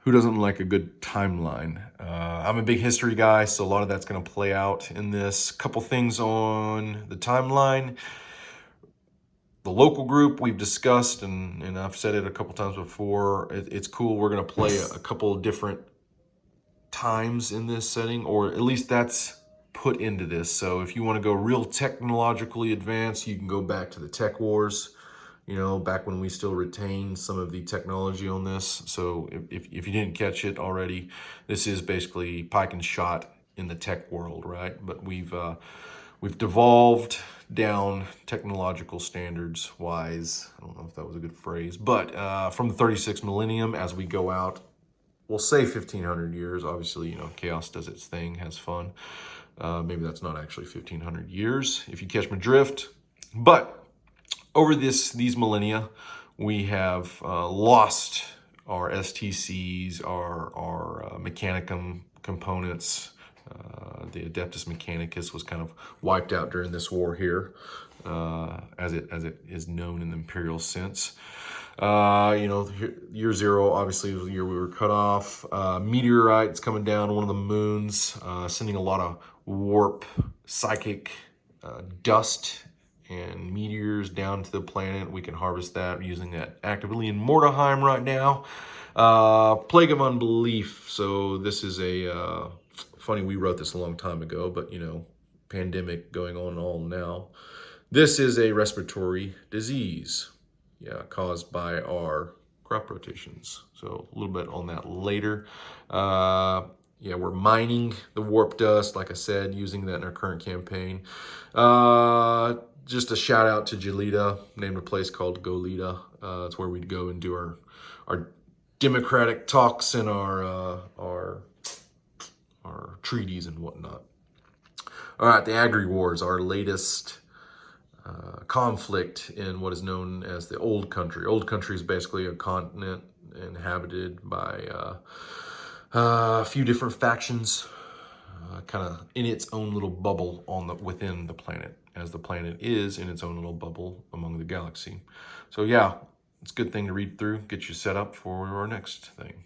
Who doesn't like a good timeline? I'm a big history guy, so a lot of that's going to play out in this. Couple things on the timeline. The local group we've discussed, and I've said it a couple times before, it's cool. We're going to play a couple of different times in this setting, or at least that's put into this. So if you want to go real technologically advanced, you can go back to the Tech Wars, you know, back when we still retained some of the technology on this. So if you didn't catch it already, this is basically pike and shot in the tech world, right? But we've devolved down technological standards wise. I don't know if that was a good phrase, but from the 36th millennium, as we go out, we'll say 1500 years. Obviously, you know, chaos does its thing, has fun. Maybe that's not actually 1500 years, if you catch my drift. But over these millennia, we have lost our STCs, our Mechanicum components. The Adeptus Mechanicus was kind of wiped out during this war here, as it is known in the Imperial sense. You know, year zero obviously was the year we were cut off. Meteorites coming down one of the moons, sending a lot of warp, psychic dust and meteors down to the planet. We can harvest that using that actively in Mordheim right now. Plague of Unbelief. So this is a funny, we wrote this a long time ago, but you know, pandemic going on all now. This is a respiratory disease, yeah, caused by our crop rotations. So a little bit on that later. Yeah, we're mining the warp dust, like I said, using that in our current campaign. Just a shout out to Gelida, named a place called Goleta. It's where we'd go and do our democratic talks and our treaties and whatnot. All right, the Agri Wars, our latest conflict in what is known as the Old Country. Old Country is basically a continent inhabited by a few different factions, kind of in its own little bubble within the planet, as the planet is in its own little bubble among the galaxy. So yeah, it's a good thing to read through, get you set up for our next thing.